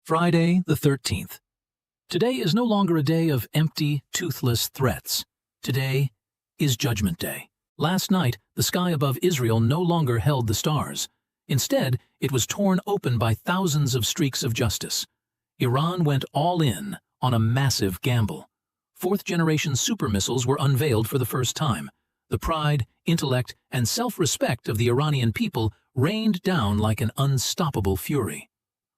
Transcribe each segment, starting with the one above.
Friday the 13th. Today is no longer a day of empty, toothless threats. Today is Judgment Day. Last night, the sky above Israel no longer held the stars. Instead, it was torn open by thousands of streaks of justice. Iran went all in on a massive gamble. Fourth-generation super missiles were unveiled for the first time. The pride, intellect, and self-respect of the Iranian people rained down like an unstoppable fury.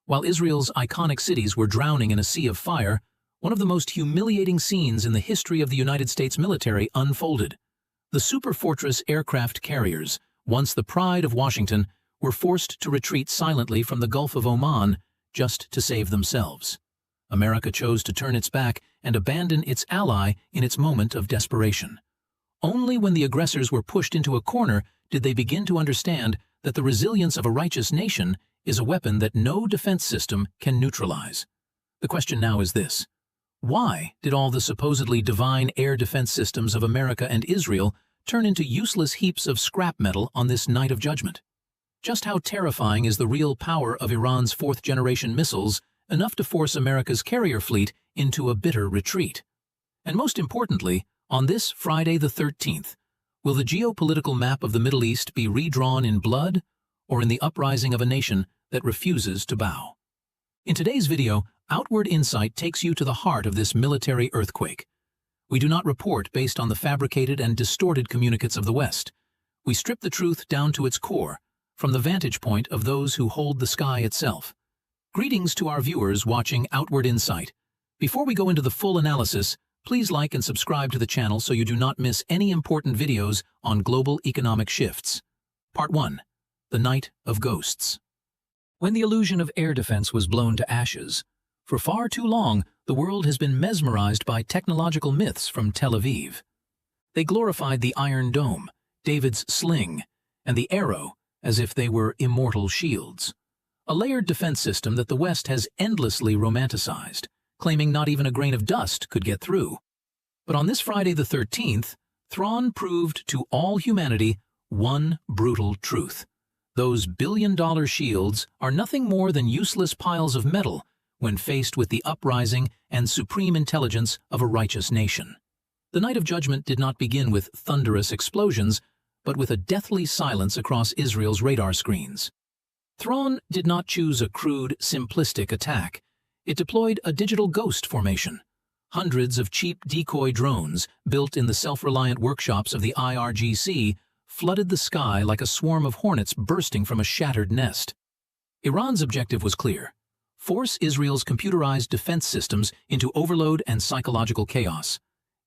While Israel's iconic cities were drowning in a sea of fire, one of the most humiliating scenes in the history of the United States military unfolded. The superfortress aircraft carriers, once the pride of Washington, were forced to retreat silently from the Gulf of Oman just to save themselves. America chose to turn its back and abandon its ally in its moment of desperation. Only when the aggressors were pushed into a corner did they begin to understand that the resilience of a righteous nation is a weapon that no defense system can neutralize. The question now is this: why did all the supposedly divine air defense systems of America and Israel turn into useless heaps of scrap metal on this night of judgment? Just how terrifying is the real power of Iran's fourth-generation missiles, enough to force America's carrier fleet into a bitter retreat? And most importantly, on this Friday the 13th, will the geopolitical map of the Middle East be redrawn in blood or in the uprising of a nation that refuses to bow? In today's video, Outward Insight takes you to the heart of this military earthquake. We do not report based on the fabricated and distorted communicates of the West. We strip the truth down to its core, from the vantage point of those who hold the sky itself. Greetings to our viewers watching Outward Insight. Before we go into the full analysis, please like and subscribe to the channel so you do not miss any important videos on global economic shifts. Part 1. The Night of Ghosts. When the illusion of air defense was blown to ashes, for far too long the world has been mesmerized by technological myths from Tel Aviv. They glorified the Iron Dome, David's sling, and the arrow as if they were immortal shields. A layered defense system that the West has endlessly romanticized, claiming not even a grain of dust could get through. But on this Friday the 13th, Thrawn proved to all humanity one brutal truth. Those billion-dollar shields are nothing more than useless piles of metal when faced with the uprising and supreme intelligence of a righteous nation. The Night of Judgment did not begin with thunderous explosions, but with a deathly silence across Israel's radar screens. Thrawn did not choose a crude, simplistic attack. It deployed a digital ghost formation. Hundreds of cheap decoy drones, built in the self-reliant workshops of the IRGC, flooded the sky like a swarm of hornets bursting from a shattered nest. Iran's objective was clear: force Israel's computerized defense systems into overload and psychological chaos.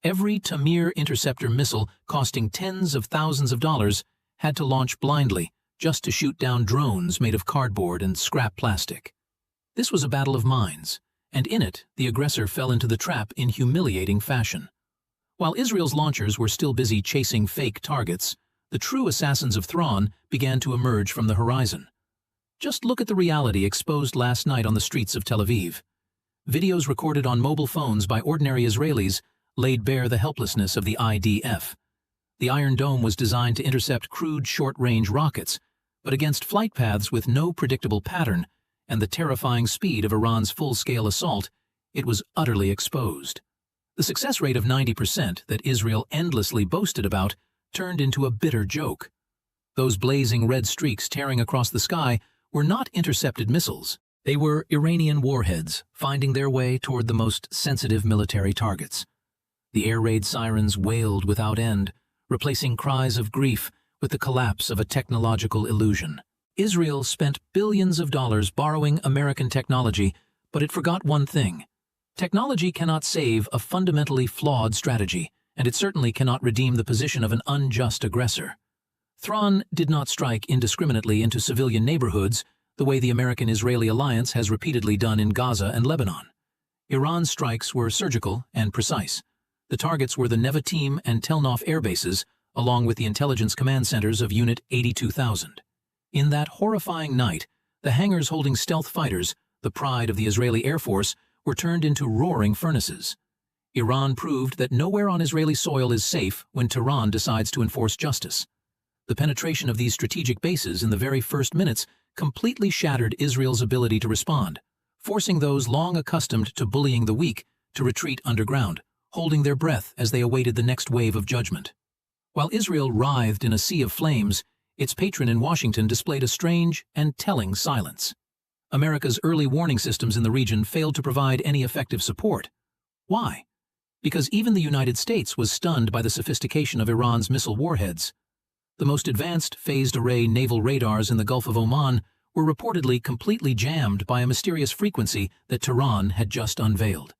Every Tamir interceptor missile, costing tens of thousands of dollars, had to launch blindly just to shoot down drones made of cardboard and scrap plastic. This was a battle of minds, and in it the aggressor fell into the trap in humiliating fashion. While Israel's launchers were still busy chasing fake targets, the true assassins of Thrawn began to emerge from the horizon. Just look at the reality exposed last night on the streets of Tel Aviv. Videos recorded on mobile phones by ordinary Israelis laid bare the helplessness of the IDF. The Iron Dome was designed to intercept crude short-range rockets, but against flight paths with no predictable pattern and the terrifying speed of Iran's full-scale assault, it was utterly exposed. The success rate of 90% that Israel endlessly boasted about turned into a bitter joke. Those blazing red streaks tearing across the sky were not intercepted missiles. They were Iranian warheads finding their way toward the most sensitive military targets. The air raid sirens wailed without end, replacing cries of grief with the collapse of a technological illusion. Israel spent billions of dollars borrowing American technology, but it forgot one thing: technology cannot save a fundamentally flawed strategy, and it certainly cannot redeem the position of an unjust aggressor. Thrawn did not strike indiscriminately into civilian neighborhoods the way the American-Israeli alliance has repeatedly done in Gaza and Lebanon. Iran's strikes were surgical and precise. The targets were the Nevatim and Telnof air bases, along with the intelligence command centers of Unit 82,000. In that horrifying night, the hangars holding stealth fighters, the pride of the Israeli Air Force, were turned into roaring furnaces. Iran proved that nowhere on Israeli soil is safe when Tehran decides to enforce justice. The penetration of these strategic bases in the very first minutes completely shattered Israel's ability to respond, forcing those long accustomed to bullying the weak to retreat underground, holding their breath as they awaited the next wave of judgment. While Israel writhed in a sea of flames, its patron in Washington displayed a strange and telling silence. America's early warning systems in the region failed to provide any effective support. Why? Because even the United States was stunned by the sophistication of Iran's missile warheads. The most advanced phased-array naval radars in the Gulf of Oman were reportedly completely jammed by a mysterious frequency that Tehran had just unveiled.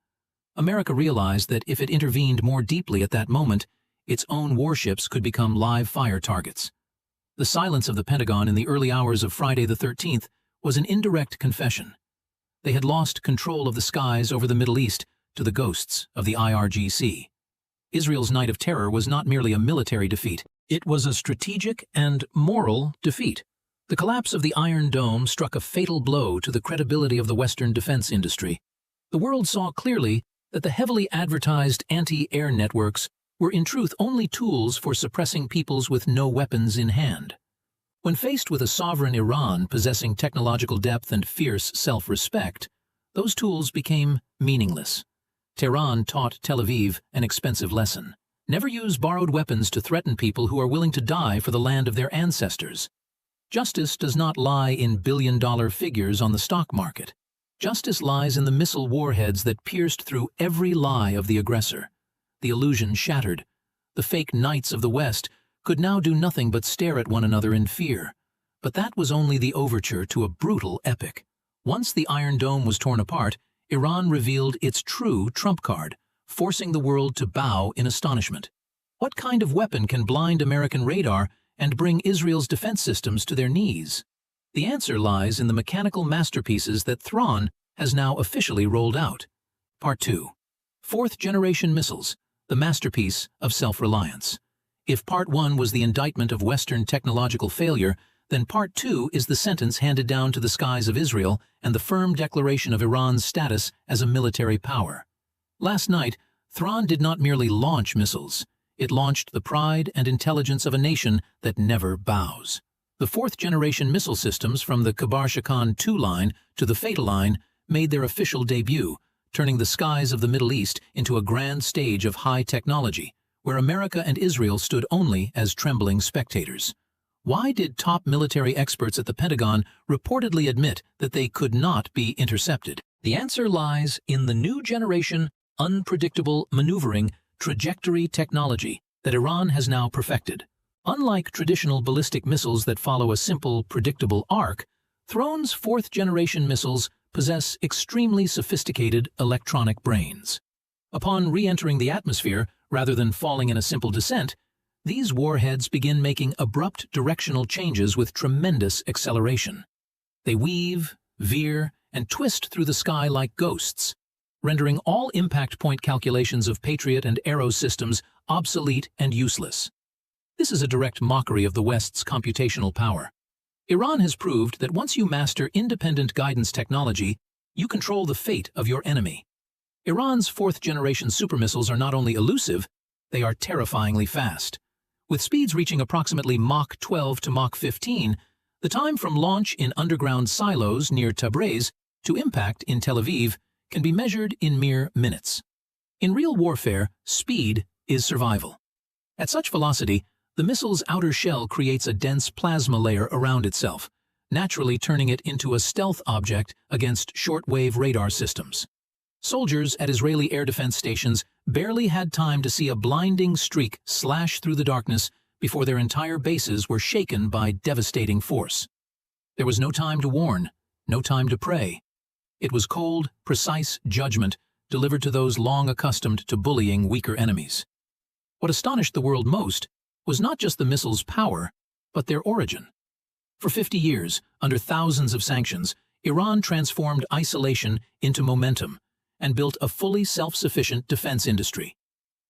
America realized that if it intervened more deeply at that moment, its own warships could become live-fire targets. The silence of the Pentagon in the early hours of Friday the 13th was an indirect confession. They had lost control of the skies over the Middle East to the ghosts of the IRGC. Israel's night of terror was not merely a military defeat, it was a strategic and moral defeat. The collapse of the Iron Dome struck a fatal blow to the credibility of the Western defense industry. The world saw clearly that the heavily advertised anti-air networks were in truth only tools for suppressing peoples with no weapons in hand. When faced with a sovereign Iran possessing technological depth and fierce self-respect, those tools became meaningless. Tehran taught Tel Aviv an expensive lesson. Never use borrowed weapons to threaten people who are willing to die for the land of their ancestors. Justice does not lie in billion-dollar figures on the stock market. Justice lies in the missile warheads that pierced through every lie of the aggressor. The illusion shattered. The fake knights of the West could now do nothing but stare at one another in fear. But that was only the overture to a brutal epic. Once the Iron Dome was torn apart, Iran revealed its true trump card, forcing the world to bow in astonishment. What kind of weapon can blind American radar and bring Israel's defense systems to their knees? The answer lies in the mechanical masterpieces that Thrawn has now officially rolled out. Part 2. Fourth-generation missiles, the masterpiece of self-reliance. If Part 1 was the indictment of Western technological failure, then Part 2 is the sentence handed down to the skies of Israel and the firm declaration of Iran's status as a military power. Last night, Thrawn did not merely launch missiles. It launched the pride and intelligence of a nation that never bows. The fourth-generation missile systems from the Kabar-Shakan II line to the Fatal line made their official debut, turning the skies of the Middle East into a grand stage of high technology, where America and Israel stood only as trembling spectators. Why did top military experts at the Pentagon reportedly admit that they could not be intercepted? The answer lies in the new generation, unpredictable maneuvering trajectory technology that Iran has now perfected. Unlike traditional ballistic missiles that follow a simple, predictable arc, Thrawn's fourth-generation missiles possess extremely sophisticated electronic brains. Upon re-entering the atmosphere, rather than falling in a simple descent, these warheads begin making abrupt directional changes with tremendous acceleration. They weave, veer, and twist through the sky like ghosts, rendering all impact point calculations of Patriot and Arrow systems obsolete and useless. This is a direct mockery of the West's computational power. Iran has proved that once you master independent guidance technology, you control the fate of your enemy. Iran's fourth-generation supermissiles are not only elusive, they are terrifyingly fast. With speeds reaching approximately Mach 12 to Mach 15, the time from launch in underground silos near Tabriz to impact in Tel Aviv can be measured in mere minutes. In real warfare, speed is survival. At such velocity, the missile's outer shell creates a dense plasma layer around itself, naturally turning it into a stealth object against shortwave radar systems. Soldiers at Israeli air defense stations barely had time to see a blinding streak slash through the darkness before their entire bases were shaken by devastating force. There was no time to warn, no time to pray. It was cold, precise judgment delivered to those long accustomed to bullying weaker enemies. What astonished the world most was not just the missile's power, but their origin. For 50 years, under thousands of sanctions, Iran transformed isolation into momentum and built a fully self-sufficient defense industry.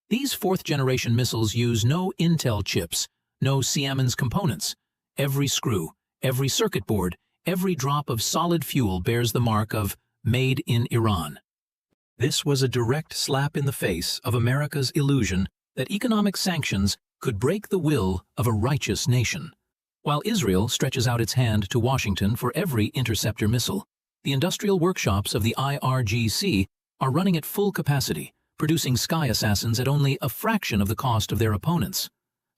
These fourth-generation missiles use no Intel chips, no Siemens components. Every screw, every circuit board, every drop of solid fuel bears the mark of "Made in Iran." This was a direct slap in the face of America's illusion that economic sanctions could break the will of a righteous nation. While Israel stretches out its hand to Washington for every interceptor missile, The industrial workshops of the IRGC are running at full capacity, producing sky assassins at only a fraction of the cost of their opponents.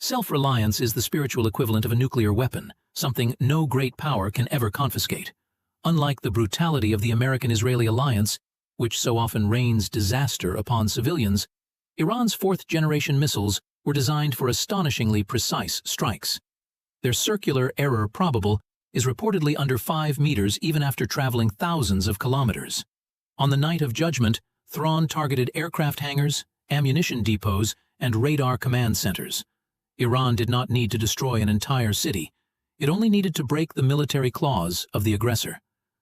Self-reliance is the spiritual equivalent of a nuclear weapon, something no great power can ever confiscate. Unlike the brutality of the American-Israeli alliance, which so often rains disaster upon civilians, Iran's fourth-generation missiles were designed for astonishingly precise strikes. Their circular error probable is reportedly under 5 meters even after traveling thousands of kilometers. On the night of judgment, Thrawn targeted aircraft hangars, ammunition depots, and radar command centers. Iran did not need to destroy an entire city. It only needed to break the military claws of the aggressor.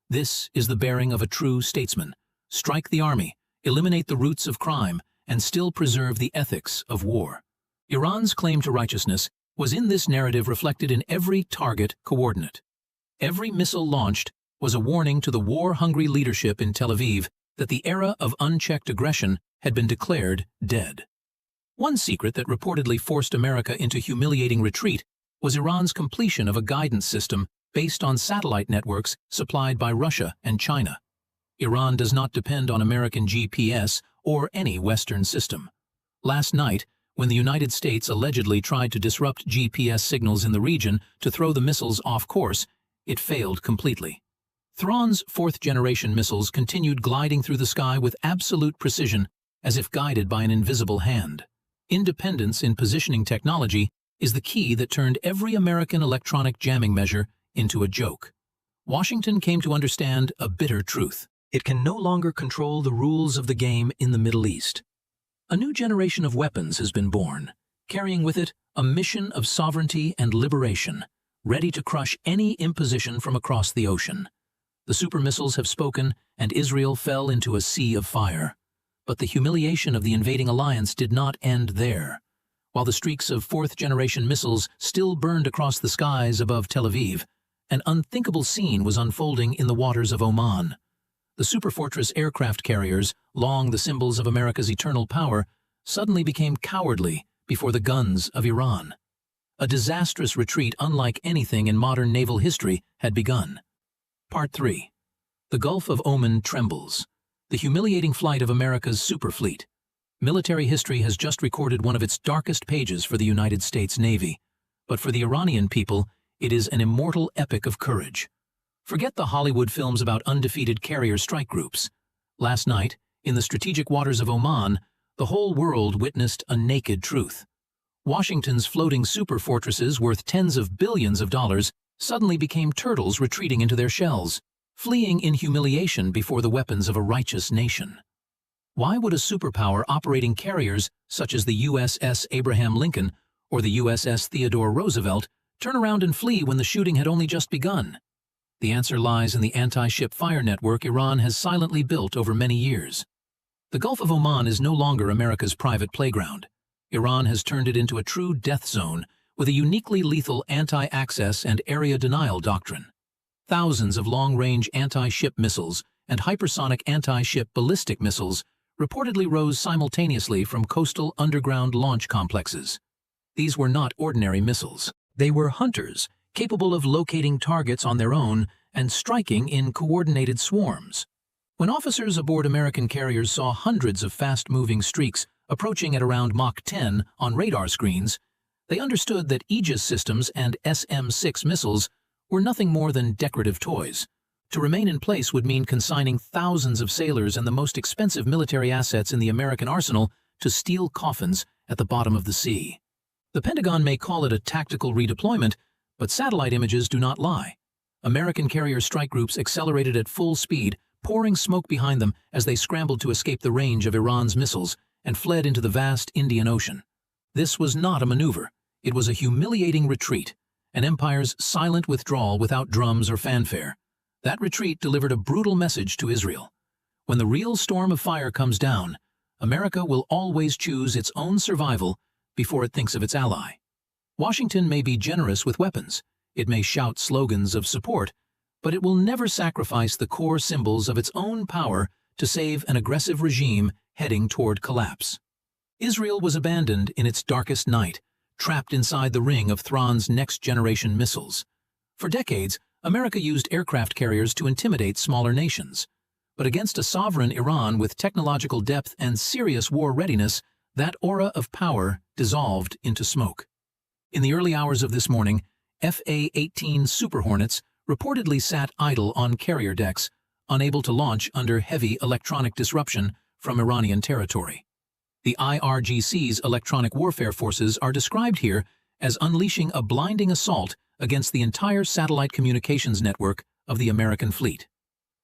This is the bearing of a true statesman. Strike the army, eliminate the roots of crime, and still preserve the ethics of war. Iran's claim to righteousness was in this narrative reflected in every target coordinate. Every missile launched was a warning to the war-hungry leadership in Tel Aviv that the era of unchecked aggression had been declared dead. One secret that reportedly forced America into humiliating retreat was Iran's completion of a guidance system based on satellite networks supplied by Russia and China. Iran does not depend on American GPS or any Western system. Last night, when the United States allegedly tried to disrupt GPS signals in the region to throw the missiles off course, it failed completely. Thrawn's fourth-generation missiles continued gliding through the sky with absolute precision, as if guided by an invisible hand. Independence in positioning technology is the key that turned every American electronic jamming measure into a joke. Washington came to understand a bitter truth. It can no longer control the rules of the game in the Middle East. A new generation of weapons has been born, carrying with it a mission of sovereignty and liberation, ready to crush any imposition from across the ocean. The super missiles have spoken, and Israel fell into a sea of fire. But the humiliation of the invading alliance did not end there. While the streaks of fourth-generation missiles still burned across the skies above Tel Aviv, an unthinkable scene was unfolding in the waters of Oman. The superfortress aircraft carriers, long the symbols of America's eternal power, suddenly became cowardly before the guns of Iran. A disastrous retreat unlike anything in modern naval history had begun. Part 3. The Gulf of Oman trembles. The humiliating flight of America's superfleet. Military history has just recorded one of its darkest pages for the United States Navy. But for the Iranian people, it is an immortal epic of courage. Forget the Hollywood films about undefeated carrier strike groups. Last night, in the strategic waters of Oman, the whole world witnessed a naked truth. Washington's floating superfortresses worth tens of billions of dollars suddenly became turtles retreating into their shells, fleeing in humiliation before the weapons of a righteous nation. Why would a superpower operating carriers such as the USS Abraham Lincoln or the USS Theodore Roosevelt turn around and flee when the shooting had only just begun? The answer lies in the anti-ship fire network Iran has silently built over many years. The Gulf of Oman is no longer America's private playground. Iran has turned it into a true death zone with a uniquely lethal anti-access and area denial doctrine. Thousands of long-range anti-ship missiles and hypersonic anti-ship ballistic missiles reportedly rose simultaneously from coastal underground launch complexes. These were not ordinary missiles. They were hunters, capable of locating targets on their own and striking in coordinated swarms. When officers aboard American carriers saw hundreds of fast-moving streaks approaching at around Mach 10 on radar screens, they understood that Aegis systems and SM-6 missiles were nothing more than decorative toys. To remain in place would mean consigning thousands of sailors and the most expensive military assets in the American arsenal to steel coffins at the bottom of the sea. The Pentagon may call it a tactical redeployment, but satellite images do not lie. American carrier strike groups accelerated at full speed, pouring smoke behind them as they scrambled to escape the range of Iran's missiles and fled into the vast Indian Ocean. This was not a maneuver. It was a humiliating retreat, an empire's silent withdrawal without drums or fanfare. That retreat delivered a brutal message to Israel. When the real storm of fire comes down, America will always choose its own survival before it thinks of its ally. Washington may be generous with weapons, it may shout slogans of support, but it will never sacrifice the core symbols of its own power to save an aggressive regime heading toward collapse. Israel was abandoned in its darkest night, trapped inside the ring of Thrawn's next-generation missiles. For decades, America used aircraft carriers to intimidate smaller nations. But against a sovereign Iran with technological depth and serious war readiness, that aura of power dissolved into smoke. In the early hours of this morning, FA-18 Super Hornets reportedly sat idle on carrier decks, unable to launch under heavy electronic disruption from Iranian territory. The IRGC's electronic warfare forces are described here as unleashing a blinding assault against the entire satellite communications network of the American fleet.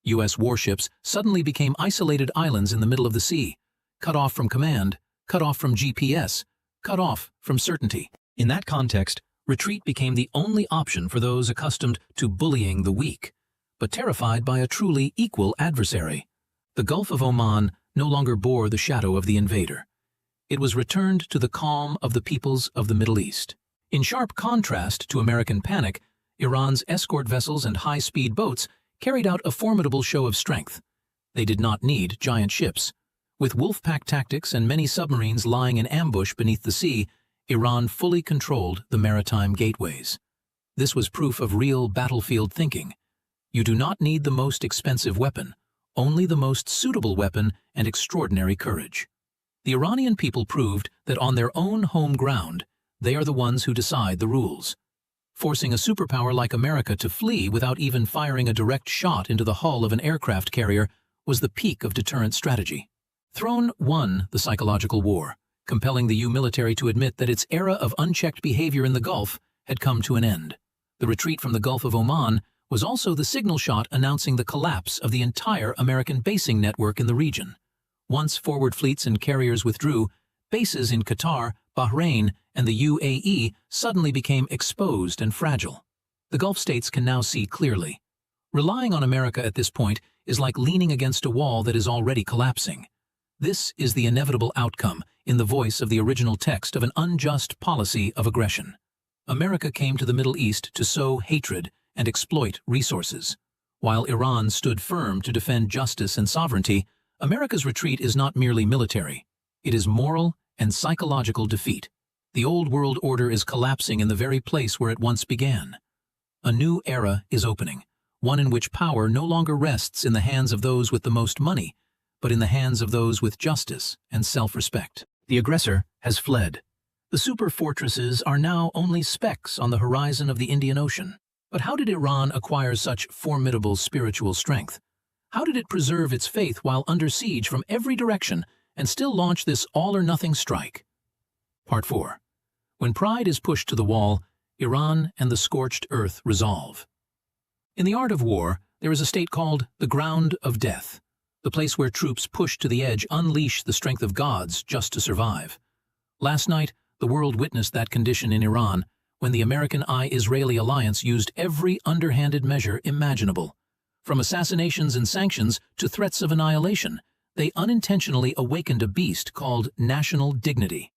U.S. warships suddenly became isolated islands in the middle of the sea, cut off from command, cut off from GPS, cut off from certainty. In that context, retreat became the only option for those accustomed to bullying the weak, but terrified by a truly equal adversary. The Gulf of Oman no longer bore the shadow of the invader. It was returned to the calm of the peoples of the Middle East. In sharp contrast to American panic, Iran's escort vessels and high-speed boats carried out a formidable show of strength. They did not need giant ships. With wolf-pack tactics and many submarines lying in ambush beneath the sea, Iran fully controlled the maritime gateways. This was proof of real battlefield thinking. You do not need the most expensive weapon, only the most suitable weapon and extraordinary courage. The Iranian people proved that on their own home ground, they are the ones who decide the rules. Forcing a superpower like America to flee without even firing a direct shot into the hull of an aircraft carrier was the peak of deterrent strategy. Throne won the psychological war, compelling the U military to admit that its era of unchecked behavior in the Gulf had come to an end. The retreat from the Gulf of Oman was also the signal shot announcing the collapse of the entire American basing network in the region. Once forward fleets and carriers withdrew, bases in Qatar, Bahrain, and the UAE suddenly became exposed and fragile. The Gulf states can now see clearly. Relying on America at this point is like leaning against a wall that is already collapsing. This is the inevitable outcome, in the voice of the original text, of an unjust policy of aggression. America came to the Middle East to sow hatred and exploit resources. While Iran stood firm to defend justice and sovereignty, America's retreat is not merely military. It is moral and psychological defeat. The old world order is collapsing in the very place where it once began. A new era is opening, one in which power no longer rests in the hands of those with the most money, but in the hands of those with justice and self-respect. The aggressor has fled. The super fortresses are now only specks on the horizon of the Indian Ocean. But how did Iran acquire such formidable spiritual strength? How did it preserve its faith while under siege from every direction and still launch this all-or-nothing strike? Part 4. When pride is pushed to the wall, Iran and the scorched earth resolve. In the art of war, there is a state called the ground of death, the place where troops pushed to the edge unleash the strength of gods just to survive. Last night, the world witnessed that condition in Iran, when the American-Israeli alliance used every underhanded measure imaginable. From assassinations and sanctions to threats of annihilation, they unintentionally awakened a beast called national dignity.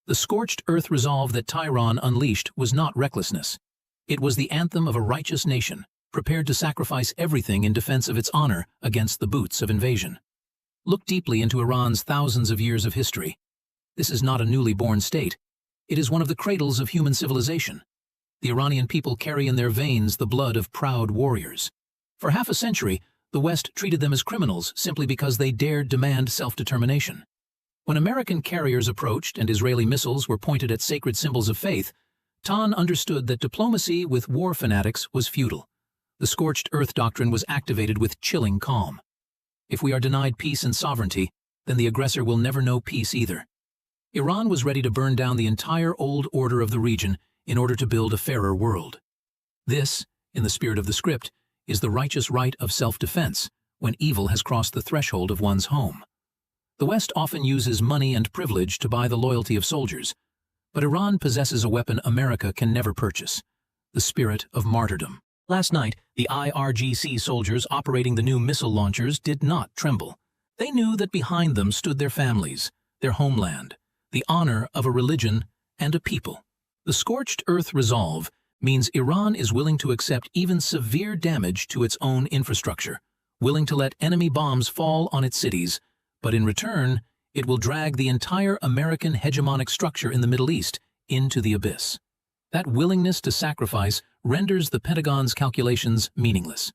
The scorched earth resolve that Tehran unleashed was not recklessness. It was the anthem of a righteous nation, prepared to sacrifice everything in defense of its honor against the boots of invasion. Look deeply into Iran's thousands of years of history. This is not a newly born state. It is one of the cradles of human civilization. The Iranian people carry in their veins the blood of proud warriors. For half a century, the West treated them as criminals simply because they dared demand self-determination. When American carriers approached and Israeli missiles were pointed at sacred symbols of faith, Tan understood that diplomacy with war fanatics was futile. The scorched earth doctrine was activated with chilling calm. If we are denied peace and sovereignty, then the aggressor will never know peace either. Iran was ready to burn down the entire old order of the region in order to build a fairer world. This, in the spirit of the script, is the righteous right of self-defense when evil has crossed the threshold of one's home. The West often uses money and privilege to buy the loyalty of soldiers, but Iran possesses a weapon America can never purchase: the spirit of martyrdom. Last night, the IRGC soldiers operating the new missile launchers did not tremble. They knew that behind them stood their families, their homeland, the honor of a religion and a people. The scorched earth resolve means Iran is willing to accept even severe damage to its own infrastructure, willing to let enemy bombs fall on its cities, but in return, it will drag the entire American hegemonic structure in the Middle East into the abyss. That willingness to sacrifice renders the Pentagon's calculations meaningless.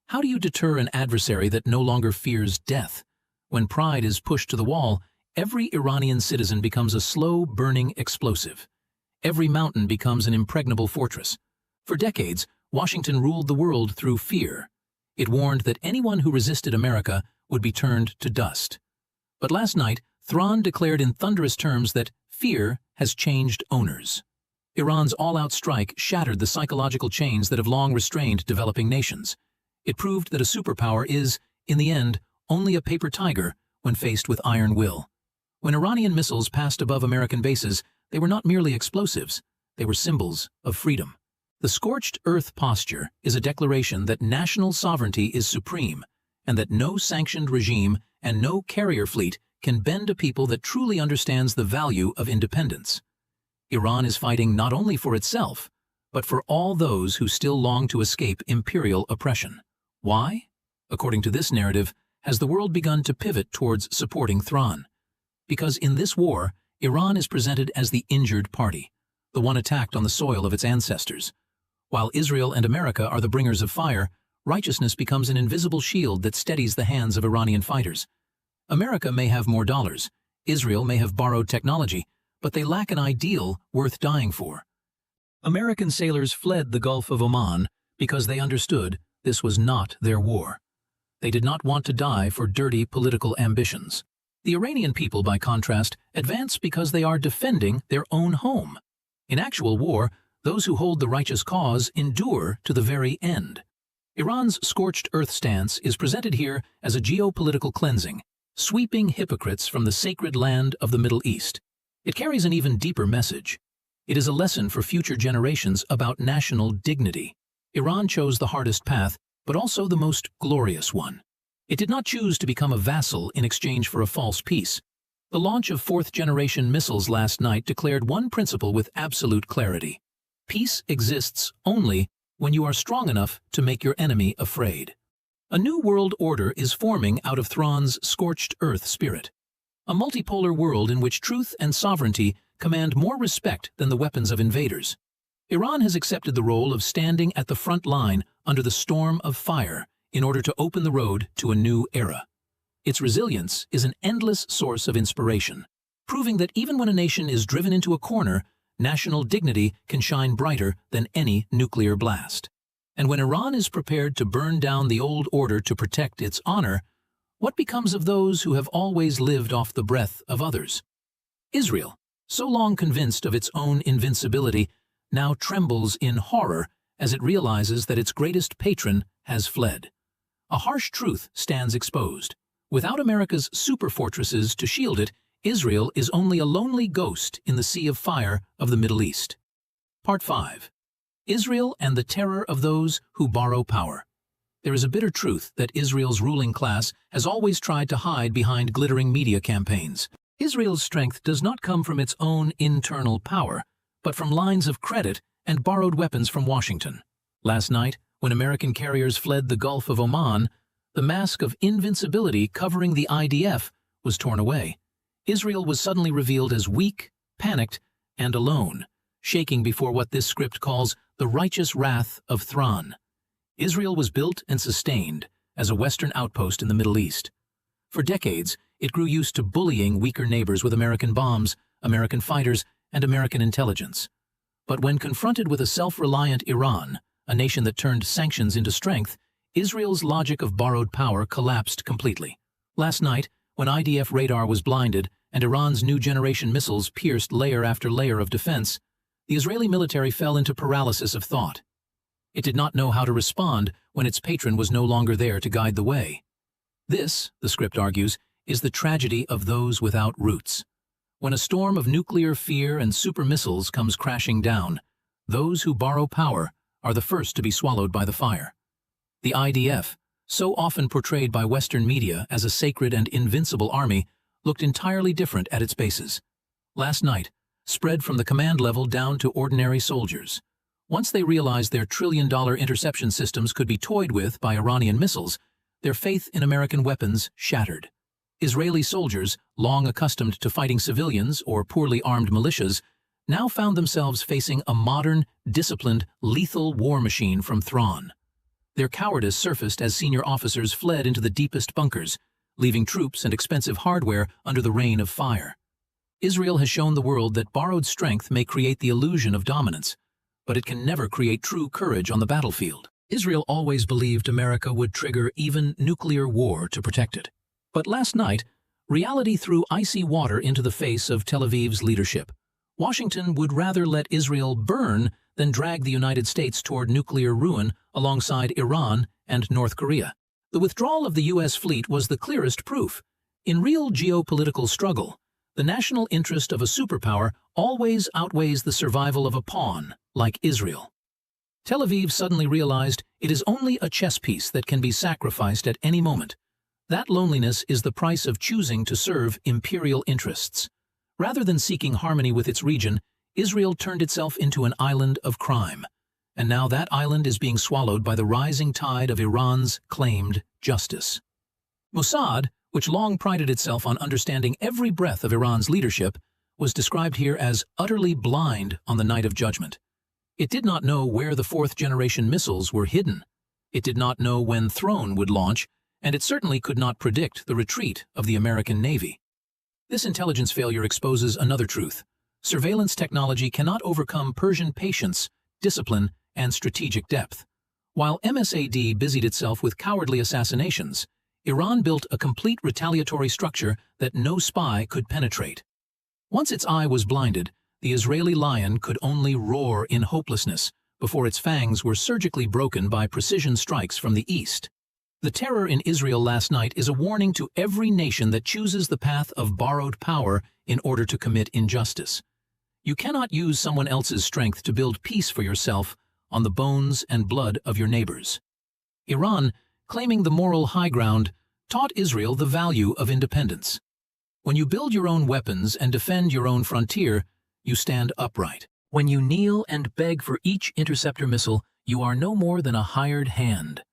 How do you deter an adversary that no longer fears death? When pride is pushed to the wall, every Iranian citizen becomes a slow-burning explosive. Every mountain becomes an impregnable fortress. For decades, Washington ruled the world through fear. It warned that anyone who resisted America would be turned to dust. But last night, Tehran declared in thunderous terms that fear has changed owners. Iran's all-out strike shattered the psychological chains that have long restrained developing nations. It proved that a superpower is, in the end, only a paper tiger when faced with iron will. When Iranian missiles passed above American bases, they were not merely explosives, they were symbols of freedom. The scorched earth posture is a declaration that national sovereignty is supreme, and that no sanctioned regime and no carrier fleet can bend a people that truly understands the value of independence. Iran is fighting not only for itself, but for all those who still long to escape imperial oppression. Why? According to this narrative, has the world begun to pivot towards supporting Tehran? Because in this war, Iran is presented as the injured party, the one attacked on the soil of its ancestors. While Israel and America are the bringers of fire, righteousness becomes an invisible shield that steadies the hands of Iranian fighters. America may have more dollars, Israel may have borrowed technology, but they lack an ideal worth dying for. American sailors fled the Gulf of Oman because they understood this was not their war. They did not want to die for dirty political ambitions. The Iranian people, by contrast, advance because they are defending their own home. In actual war, those who hold the righteous cause endure to the very end. Iran's scorched earth stance is presented here as a geopolitical cleansing, sweeping hypocrites from the sacred land of the Middle East. It carries an even deeper message. It is a lesson for future generations about national dignity. Iran chose the hardest path, but also the most glorious one. It did not choose to become a vassal in exchange for a false peace. The launch of fourth-generation missiles last night declared one principle with absolute clarity. Peace exists only when you are strong enough to make your enemy afraid. A new world order is forming out of Tehran's scorched earth spirit. A multipolar world in which truth and sovereignty command more respect than the weapons of invaders. Iran has accepted the role of standing at the front line under the storm of fire in order to open the road to a new era. Its resilience is an endless source of inspiration, proving that even when a nation is driven into a corner, national dignity can shine brighter than any nuclear blast. And when Iran is prepared to burn down the old order to protect its honor, what becomes of those who have always lived off the breath of others? Israel, so long convinced of its own invincibility, now trembles in horror as it realizes that its greatest patron has fled. A harsh truth stands exposed. Without America's superfortresses to shield it, Israel is only a lonely ghost in the sea of fire of the Middle East. Part 5. Israel and the terror of those who borrow power. There is a bitter truth that Israel's ruling class has always tried to hide behind glittering media campaigns. Israel's strength does not come from its own internal power, but from lines of credit and borrowed weapons from Washington. Last night, when American carriers fled the Gulf of Oman, the mask of invincibility covering the IDF was torn away. Israel was suddenly revealed as weak, panicked, and alone, shaking before what this script calls the righteous wrath of Tehran. Israel was built and sustained as a Western outpost in the Middle East. For decades, it grew used to bullying weaker neighbors with American bombs, American fighters, and American intelligence. But when confronted with a self-reliant Iran, a nation that turned sanctions into strength, Israel's logic of borrowed power collapsed completely. Last night, when IDF radar was blinded and Iran's new generation missiles pierced layer after layer of defense, the Israeli military fell into paralysis of thought. It did not know how to respond when its patron was no longer there to guide the way. This, the script argues, is the tragedy of those without roots. When a storm of nuclear fear and super missiles comes crashing down, those who borrow power are the first to be swallowed by the fire. The IDF, so often portrayed by Western media as a sacred and invincible army, looked entirely different at its bases. Last night, spread from the command level down to ordinary soldiers. Once they realized their trillion-dollar interception systems could be toyed with by Iranian missiles, their faith in American weapons shattered. Israeli soldiers, long accustomed to fighting civilians or poorly armed militias, now found themselves facing a modern, disciplined, lethal war machine from Thrawn. Their cowardice surfaced as senior officers fled into the deepest bunkers, leaving troops and expensive hardware under the rain of fire. Israel has shown the world that borrowed strength may create the illusion of dominance, but it can never create true courage on the battlefield. Israel always believed America would trigger even nuclear war to protect it. But last night, reality threw icy water into the face of Tel Aviv's leadership. Washington would rather let Israel burn than drag the United States toward nuclear ruin alongside Iran and North Korea. The withdrawal of the U.S. fleet was the clearest proof. In real geopolitical struggle, the national interest of a superpower always outweighs the survival of a pawn, like Israel. Tel Aviv suddenly realized it is only a chess piece that can be sacrificed at any moment. That loneliness is the price of choosing to serve imperial interests. Rather than seeking harmony with its region, Israel turned itself into an island of crime. And now that island is being swallowed by the rising tide of Iran's claimed justice. Mossad, which long prided itself on understanding every breath of Iran's leadership, was described here as utterly blind on the night of judgment. It did not know where the fourth-generation missiles were hidden. It did not know when Throne would launch, and it certainly could not predict the retreat of the American Navy. This intelligence failure exposes another truth. Surveillance technology cannot overcome Persian patience, discipline, and strategic depth. While MSAD busied itself with cowardly assassinations, Iran built a complete retaliatory structure that no spy could penetrate. Once its eye was blinded, the Israeli lion could only roar in hopelessness before its fangs were surgically broken by precision strikes from the east. The terror in Israel last night is a warning to every nation that chooses the path of borrowed power in order to commit injustice. You cannot use someone else's strength to build peace for yourself on the bones and blood of your neighbors. Iran, claiming the moral high ground, taught Israel the value of independence. When you build your own weapons and defend your own frontier, you stand upright. When you kneel and beg for each interceptor missile, you are no more than a hired hand.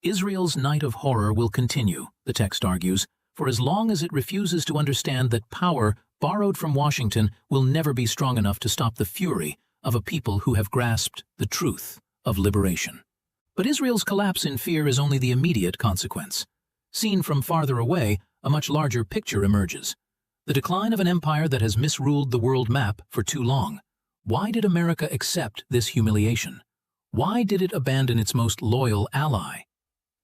Israel's night of horror will continue, the text argues, for as long as it refuses to understand that power borrowed from Washington will never be strong enough to stop the fury of a people who have grasped the truth of liberation. But Israel's collapse in fear is only the immediate consequence. Seen from farther away, a much larger picture emerges. The decline of an empire that has misruled the world map for too long. Why did America accept this humiliation? Why did it abandon its most loyal ally?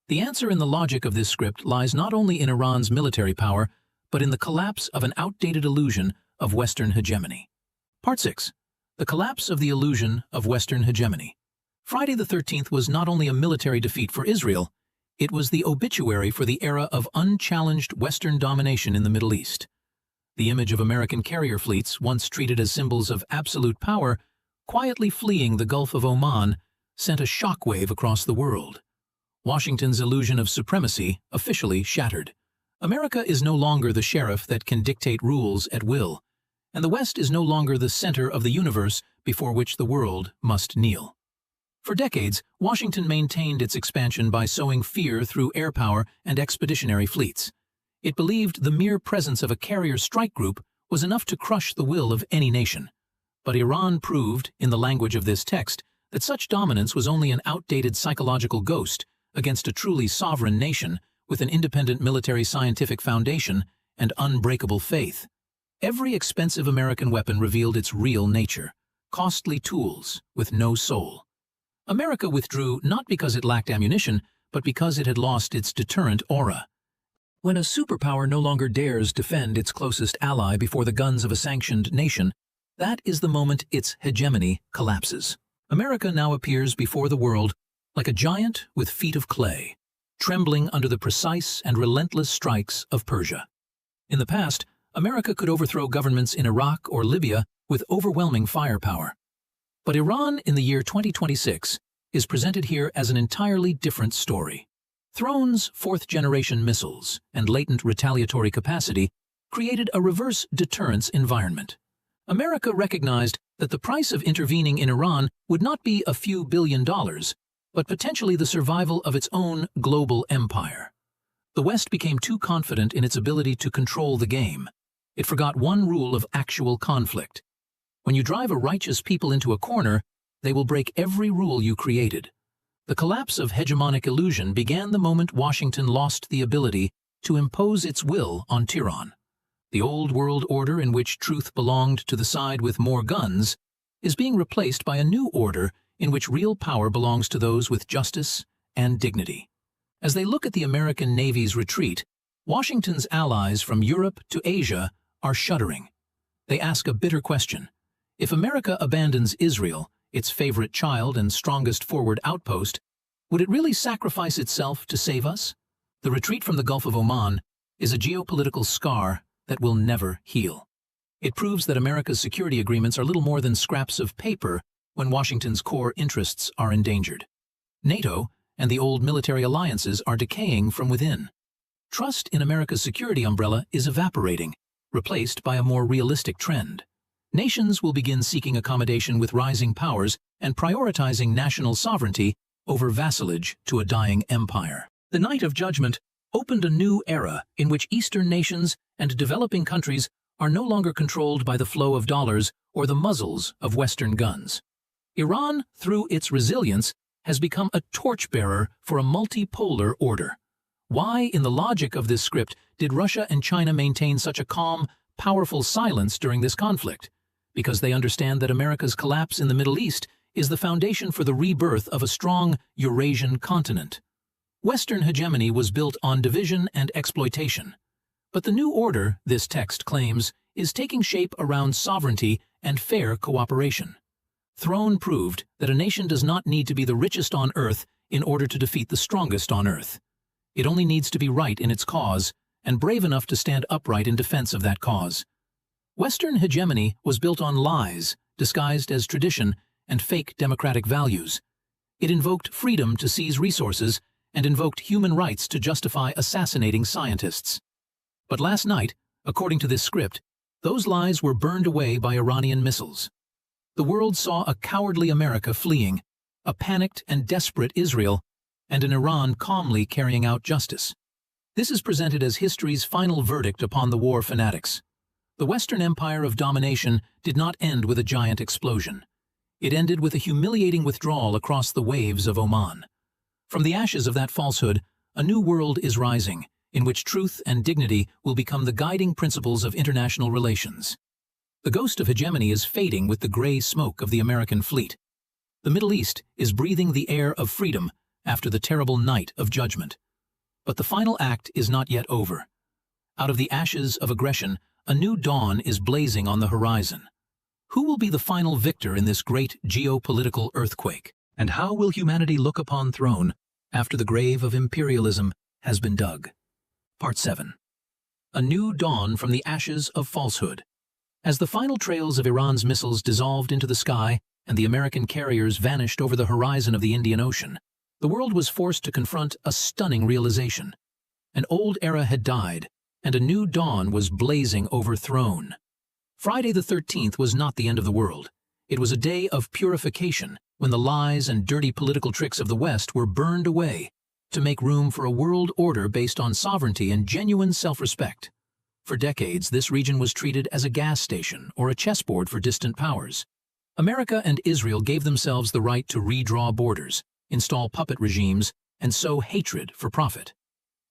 The answer in the logic of this script lies not only in Iran's military power, but in the collapse of an outdated illusion of Western hegemony. Part 6. The collapse of the illusion of Western hegemony. Friday the 13th was not only a military defeat for Israel, it was the obituary for the era of unchallenged Western domination in the Middle East. The image of American carrier fleets, once treated as symbols of absolute power, quietly fleeing the Gulf of Oman, sent a shockwave across the world. Washington's illusion of supremacy officially shattered. America is no longer the sheriff that can dictate rules at will, and the West is no longer the center of the universe before which the world must kneel. For decades, Washington maintained its expansion by sowing fear through air power and expeditionary fleets. It believed the mere presence of a carrier strike group was enough to crush the will of any nation. But Iran proved, in the language of this text, that such dominance was only an outdated psychological ghost against a truly sovereign nation with an independent military scientific foundation and unbreakable faith. Every expensive American weapon revealed its real nature, costly tools with no soul. America withdrew not because it lacked ammunition, but because it had lost its deterrent aura. When a superpower no longer dares defend its closest ally before the guns of a sanctioned nation, that is the moment its hegemony collapses. America now appears before the world like a giant with feet of clay, trembling under the precise and relentless strikes of Persia. In the past, America could overthrow governments in Iraq or Libya with overwhelming firepower. But Iran in the year 2026 is presented here as an entirely different story. Throne's fourth-generation missiles and latent retaliatory capacity created a reverse deterrence environment. America recognized that the price of intervening in Iran would not be a few $billion, but potentially the survival of its own global empire. The West became too confident in its ability to control the game. It forgot one rule of actual conflict. When you drive a righteous people into a corner, they will break every rule you created. The collapse of hegemonic illusion began the moment Washington lost the ability to impose its will on Tehran. The old world order in which truth belonged to the side with more guns is being replaced by a new order in which real power belongs to those with justice and dignity. As they look at the American Navy's retreat, Washington's allies from Europe to Asia are shuddering. They ask a bitter question. If America abandons Israel, its favorite child and strongest forward outpost, would it really sacrifice itself to save us? The retreat from the Gulf of Oman is a geopolitical scar that will never heal. It proves that America's security agreements are little more than scraps of paper when Washington's core interests are endangered. NATO and the old military alliances are decaying from within. Trust in America's security umbrella is evaporating, replaced by a more realistic trend. Nations will begin seeking accommodation with rising powers and prioritizing national sovereignty over vassalage to a dying empire. The Night of Judgment opened a new era in which Eastern nations and developing countries are no longer controlled by the flow of dollars or the muzzles of Western guns. Iran, through its resilience, has become a torchbearer for a multipolar order. Why, in the logic of this script, did Russia and China maintain such a calm, powerful silence during this conflict? Because they understand that America's collapse in the Middle East is the foundation for the rebirth of a strong Eurasian continent. Western hegemony was built on division and exploitation. But the new order, this text claims, is taking shape around sovereignty and fair cooperation. Throne proved that a nation does not need to be the richest on earth in order to defeat the strongest on earth. It only needs to be right in its cause and brave enough to stand upright in defense of that cause. Western hegemony was built on lies, disguised as tradition, and fake democratic values. It invoked freedom to seize resources and invoked human rights to justify assassinating scientists. But last night, according to this script, those lies were burned away by Iranian missiles. The world saw a cowardly America fleeing, a panicked and desperate Israel, and an Iran calmly carrying out justice. This is presented as history's final verdict upon the war fanatics. The Western empire of domination did not end with a giant explosion. It ended with a humiliating withdrawal across the waves of Oman. From the ashes of that falsehood, a new world is rising, in which truth and dignity will become the guiding principles of international relations. The ghost of hegemony is fading with the gray smoke of the American fleet. The Middle East is breathing the air of freedom after the terrible night of judgment. But the final act is not yet over. Out of the ashes of aggression, a new dawn is blazing on the horizon. Who will be the final victor in this great geopolitical earthquake? And how will humanity look upon throne after the grave of imperialism has been dug? Part 7. A new dawn from the ashes of falsehood. As the final trails of Iran's missiles dissolved into the sky and the American carriers vanished over the horizon of the Indian Ocean, the world was forced to confront a stunning realization. An old era had died, and a new dawn was blazing over throne. Friday the 13th was not the end of the world. It was a day of purification, when the lies and dirty political tricks of the West were burned away to make room for a world order based on sovereignty and genuine self-respect. For decades, this region was treated as a gas station or a chessboard for distant powers. America and Israel gave themselves the right to redraw borders, install puppet regimes, and sow hatred for profit.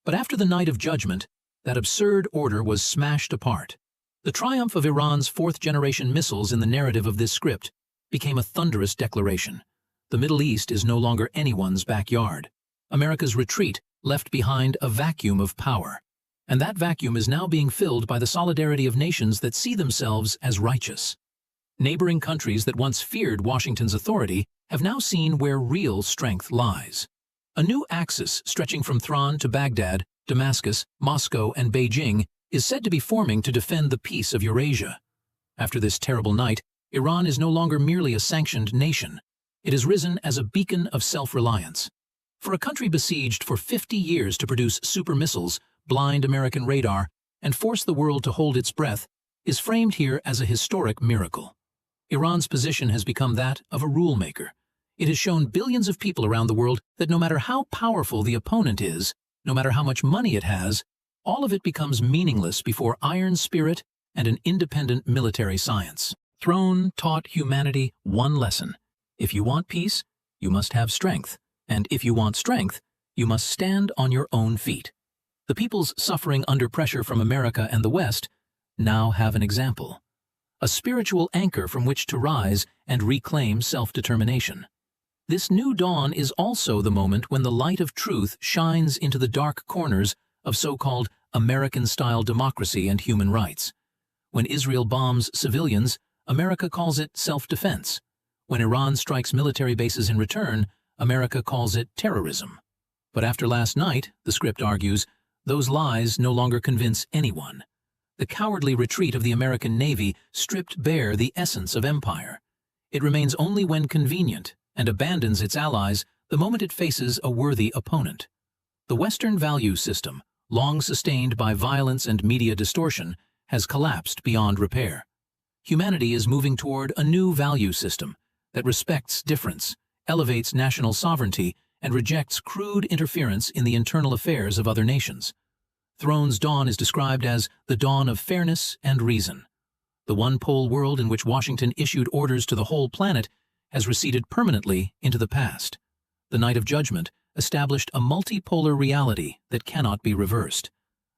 But after the night of judgment, that absurd order was smashed apart. The triumph of Iran's fourth-generation missiles in the narrative of this script became a thunderous declaration. The Middle East is no longer anyone's backyard. America's retreat left behind a vacuum of power, and that vacuum is now being filled by the solidarity of nations that see themselves as righteous. Neighboring countries that once feared Washington's authority have now seen where real strength lies. A new axis stretching from Thrawn to Baghdad, Damascus, Moscow, and Beijing is said to be forming to defend the peace of Eurasia. After this terrible night, Iran is no longer merely a sanctioned nation. It has risen as a beacon of self-reliance. For a country besieged for 50 years to produce super missiles, blind American radar, and force the world to hold its breath, is framed here as a historic miracle. Iran's position has become that of a rule-maker. It has shown billions of people around the world that no matter how powerful the opponent is, no matter how much money it has, all of it becomes meaningless before iron spirit and an independent military science. Throne taught humanity one lesson. If you want peace, you must have strength. And if you want strength, you must stand on your own feet. The peoples suffering under pressure from America and the West now have an example. A spiritual anchor from which to rise and reclaim self-determination. This new dawn is also the moment when the light of truth shines into the dark corners of so-called American-style democracy and human rights. When Israel bombs civilians, America calls it self-defense. When Iran strikes military bases in return, America calls it terrorism. But after last night, the script argues, those lies no longer convince anyone. The cowardly retreat of the American Navy stripped bare the essence of empire. It remains only when convenient and abandons its allies the moment it faces a worthy opponent. The Western value system, long sustained by violence and media distortion, has collapsed beyond repair. Humanity is moving toward a new value system that respects difference, elevates national sovereignty, and rejects crude interference in the internal affairs of other nations. Throne's dawn is described as the dawn of fairness and reason. The one-pole world in which Washington issued orders to the whole planet has receded permanently into the past. The night of judgment established a multipolar reality that cannot be reversed.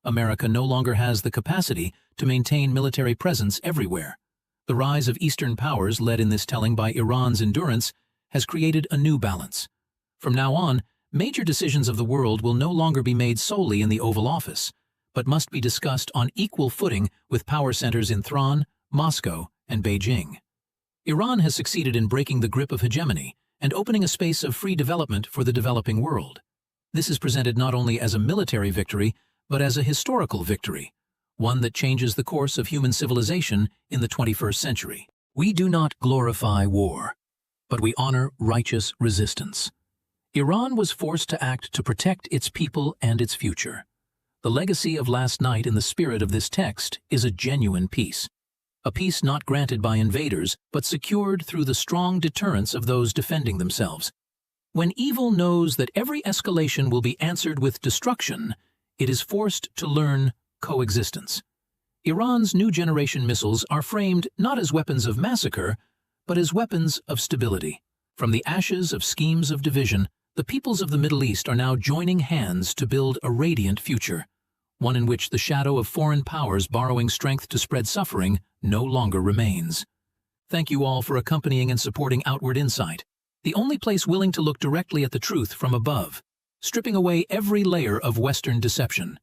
America no longer has the capacity to maintain military presence everywhere. The rise of Eastern powers, led in this telling by Iran's endurance, has created a new balance. From now on, major decisions of the world will no longer be made solely in the Oval Office, but must be discussed on equal footing with power centers in Tehran, Moscow, and Beijing. Iran has succeeded in breaking the grip of hegemony and opening a space of free development for the developing world. This is presented not only as a military victory, but as a historical victory, one that changes the course of human civilization in the 21st century. We do not glorify war, but we honor righteous resistance. Iran was forced to act to protect its people and its future. The legacy of last night in the spirit of this text is a genuine peace. A peace not granted by invaders, but secured through the strong deterrence of those defending themselves. When evil knows that every escalation will be answered with destruction, it is forced to learn coexistence. Iran's new generation missiles are framed not as weapons of massacre, but as weapons of stability. From the ashes of schemes of division, the peoples of the Middle East are now joining hands to build a radiant future, one in which the shadow of foreign powers borrowing strength to spread suffering no longer remains. Thank you all for accompanying and supporting Outward Insight, the only place willing to look directly at the truth from above, stripping away every layer of Western deception.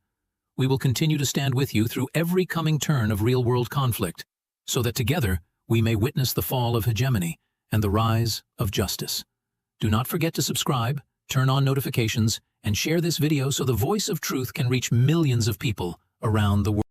We will continue to stand with you through every coming turn of real-world conflict, so that together we may witness the fall of hegemony and the rise of justice. Do not forget to subscribe, turn on notifications, and share this video so the voice of truth can reach millions of people around the world.